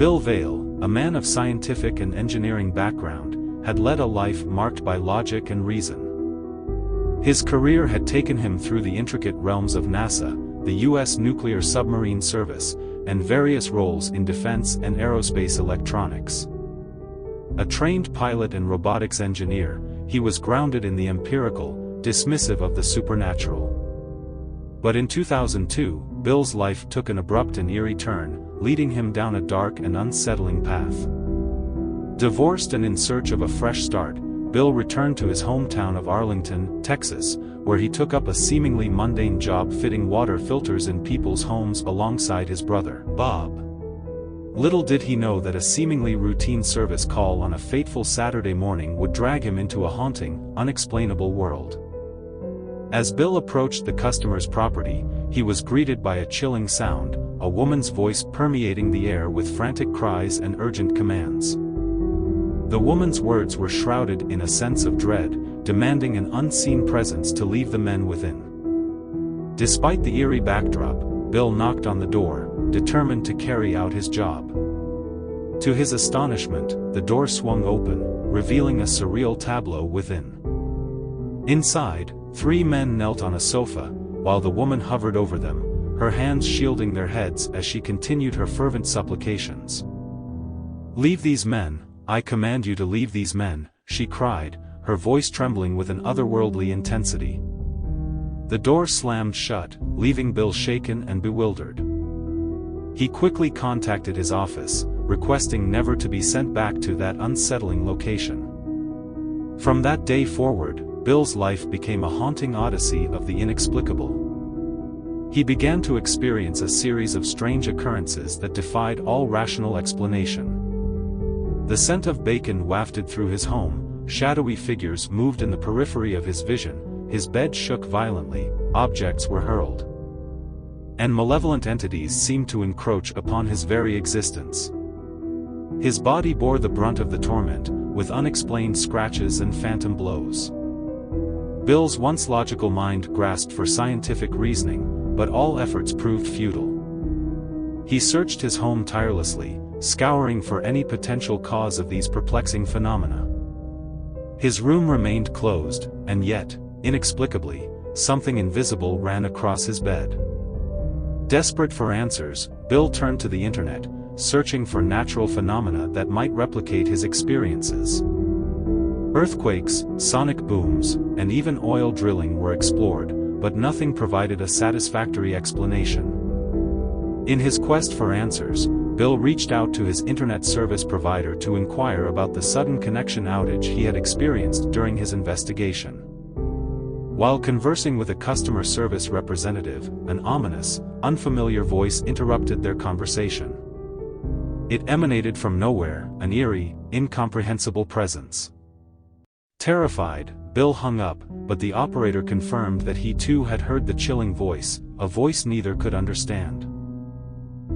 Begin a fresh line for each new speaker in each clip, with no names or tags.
Bill Vail, a man of scientific and engineering background, had led a life marked by logic and reason. His career had taken him through the intricate realms of NASA, the U.S. Nuclear Submarine Service, and various roles in defense and aerospace electronics. A trained pilot and robotics engineer, he was grounded in the empirical, dismissive of the supernatural. But in 2002, Bill's life took an abrupt and eerie turn, leading him down a dark and unsettling path. Divorced and in search of a fresh start, Bill returned to his hometown of Arlington, Texas, where he took up a seemingly mundane job fitting water filters in people's homes alongside his brother, Bob. Little did he know that a seemingly routine service call on a fateful Saturday morning would drag him into a haunting, unexplainable world. As Bill approached the customer's property, he was greeted by a chilling sound, a woman's voice permeating the air with frantic cries and urgent commands. The woman's words were shrouded in a sense of dread, demanding an unseen presence to leave the men within. Despite the eerie backdrop, Bill knocked on the door, determined to carry out his job. To his astonishment, the door swung open, revealing a surreal tableau within. Inside, 3 men knelt on a sofa, while the woman hovered over them, her hands shielding their heads as she continued her fervent supplications. "Leave these men, I command you to leave these men," she cried, her voice trembling with an otherworldly intensity. The door slammed shut, leaving Bill shaken and bewildered. He quickly contacted his office, requesting never to be sent back to that unsettling location. From that day forward, Bill's life became a haunting odyssey of the inexplicable. He began to experience a series of strange occurrences that defied all rational explanation. The scent of bacon wafted through his home, shadowy figures moved in the periphery of his vision, his bed shook violently, objects were hurled, and malevolent entities seemed to encroach upon his very existence. His body bore the brunt of the torment, with unexplained scratches and phantom blows. Bill's once logical mind grasped for scientific reasoning, but all efforts proved futile. He searched his home tirelessly, scouring for any potential cause of these perplexing phenomena. His room remained closed, and yet, inexplicably, something invisible ran across his bed. Desperate for answers, Bill turned to the internet, searching for natural phenomena that might replicate his experiences. Earthquakes, sonic booms, and even oil drilling were explored, but nothing provided a satisfactory explanation. In his quest for answers, Bill reached out to his internet service provider to inquire about the sudden connection outage he had experienced during his investigation. While conversing with a customer service representative, an ominous, unfamiliar voice interrupted their conversation. It emanated from nowhere, an eerie, incomprehensible presence. Terrified, Bill hung up, but the operator confirmed that he too had heard the chilling voice, a voice neither could understand.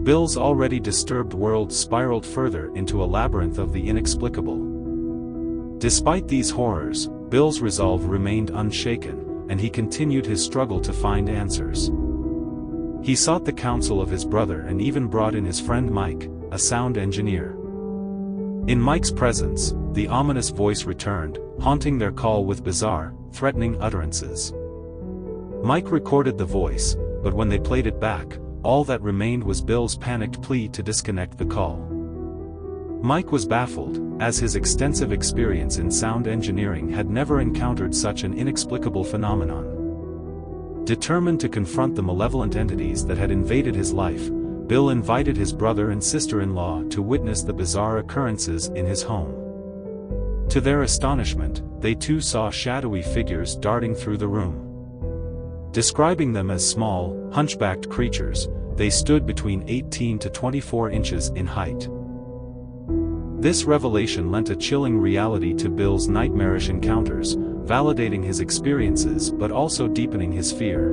Bill's already disturbed world spiraled further into a labyrinth of the inexplicable. Despite these horrors, Bill's resolve remained unshaken, and he continued his struggle to find answers. He sought the counsel of his brother and even brought in his friend Mike, a sound engineer. In Mike's presence, the ominous voice returned, haunting their call with bizarre, threatening utterances. Mike recorded the voice, but when they played it back, all that remained was Bill's panicked plea to disconnect the call. Mike was baffled, as his extensive experience in sound engineering had never encountered such an inexplicable phenomenon. Determined to confront the malevolent entities that had invaded his life, Bill invited his brother and sister-in-law to witness the bizarre occurrences in his home. To their astonishment, they too saw shadowy figures darting through the room. Describing them as small, hunchbacked creatures, they stood between 18 to 24 inches in height. This revelation lent a chilling reality to Bill's nightmarish encounters, validating his experiences but also deepening his fear.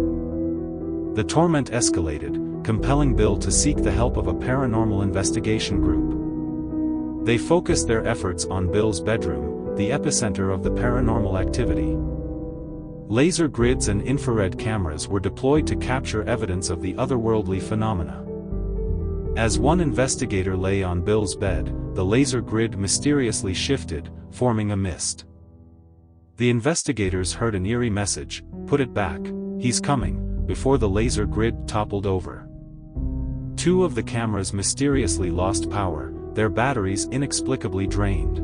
The torment escalated, compelling Bill to seek the help of a paranormal investigation group. They focused their efforts on Bill's bedroom, the epicenter of the paranormal activity. Laser grids and infrared cameras were deployed to capture evidence of the otherworldly phenomena. As one investigator lay on Bill's bed, the laser grid mysteriously shifted, forming a mist. The investigators heard an eerie message, "Put it back, he's coming," before the laser grid toppled over. Two of the cameras mysteriously lost power, their batteries inexplicably drained.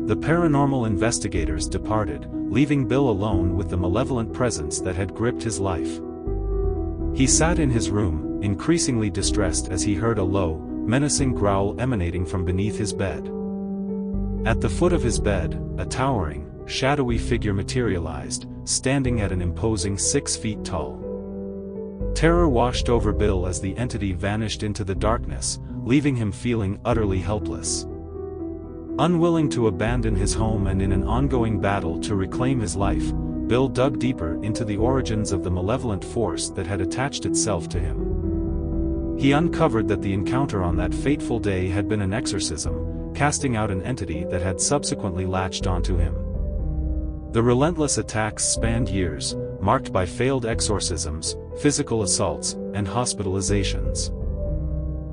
The paranormal investigators departed, leaving Bill alone with the malevolent presence that had gripped his life. He sat in his room, increasingly distressed as he heard a low, menacing growl emanating from beneath his bed. At the foot of his bed, a towering, shadowy figure materialized, standing at an imposing 6 feet tall. Terror washed over Bill as the entity vanished into the darkness, leaving him feeling utterly helpless. Unwilling to abandon his home and in an ongoing battle to reclaim his life, Bill dug deeper into the origins of the malevolent force that had attached itself to him. He uncovered that the encounter on that fateful day had been an exorcism, casting out an entity that had subsequently latched onto him. The relentless attacks spanned years, marked by failed exorcisms, physical assaults, and hospitalizations.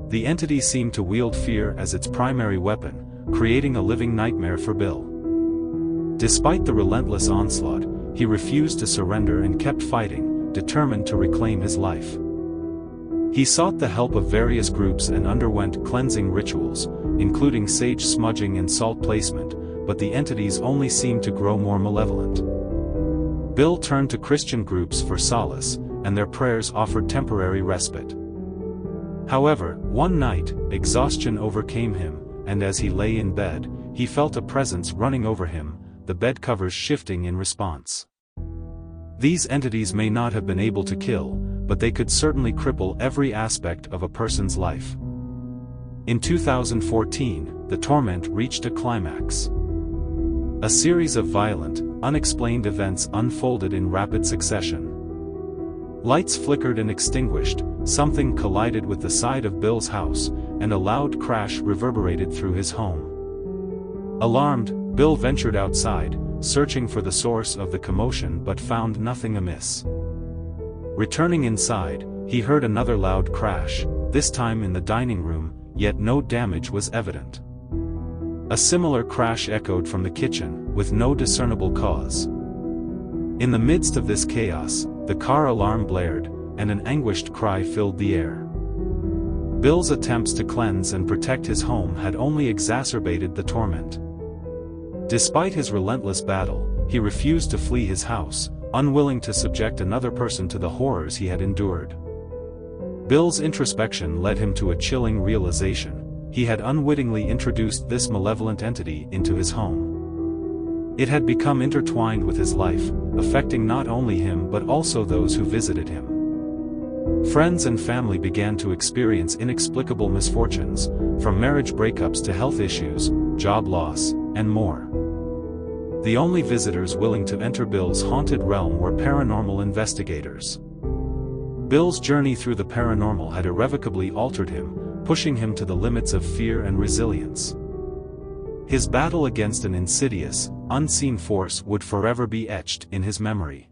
The entity seemed to wield fear as its primary weapon, creating a living nightmare for Bill. Despite the relentless onslaught, he refused to surrender and kept fighting, determined to reclaim his life. He sought the help of various groups and underwent cleansing rituals, including sage smudging and salt placement, but the entities only seemed to grow more malevolent. Bill turned to Christian groups for solace, and their prayers offered temporary respite. However, one night, exhaustion overcame him, and as he lay in bed, he felt a presence running over him, the bed covers shifting in response. These entities may not have been able to kill, but they could certainly cripple every aspect of a person's life. In 2014, the torment reached a climax. A series of violent, unexplained events unfolded in rapid succession. Lights flickered and extinguished, something collided with the side of Bill's house, and a loud crash reverberated through his home. Alarmed, Bill ventured outside, searching for the source of the commotion but found nothing amiss. Returning inside, he heard another loud crash, this time in the dining room, yet no damage was evident. A similar crash echoed from the kitchen, with no discernible cause. In the midst of this chaos, the car alarm blared, and an anguished cry filled the air. Bill's attempts to cleanse and protect his home had only exacerbated the torment. Despite his relentless battle, he refused to flee his house, unwilling to subject another person to the horrors he had endured. Bill's introspection led him to a chilling realization: he had unwittingly introduced this malevolent entity into his home. It had become intertwined with his life, affecting not only him but also those who visited him. Friends and family began to experience inexplicable misfortunes, from marriage breakups to health issues, job loss, and more. The only visitors willing to enter Bill's haunted realm were paranormal investigators. Bill's journey through the paranormal had irrevocably altered him, pushing him to the limits of fear and resilience. His battle against an insidious, unseen force would forever be etched in his memory.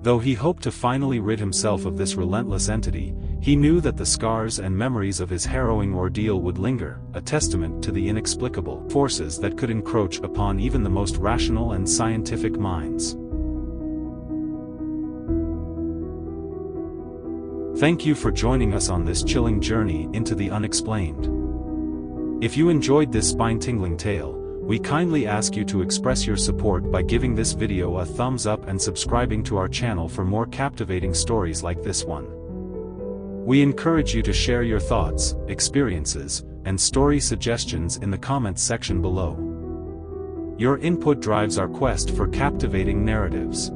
Though he hoped to finally rid himself of this relentless entity, he knew that the scars and memories of his harrowing ordeal would linger, a testament to the inexplicable forces that could encroach upon even the most rational and scientific minds. Thank you for joining us on this chilling journey into the unexplained. If you enjoyed this spine-tingling tale, we kindly ask you to express your support by giving this video a thumbs up and subscribing to our channel for more captivating stories like this one. We encourage you to share your thoughts, experiences, and story suggestions in the comments section below. Your input drives our quest for captivating narratives.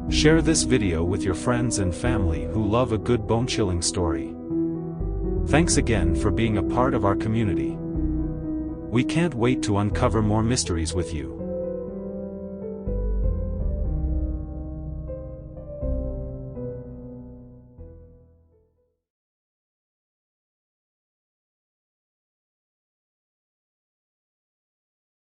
Share this video with your friends and family who love a good bone-chilling story. Thanks again for being a part of our community. We can't wait to uncover more mysteries with you.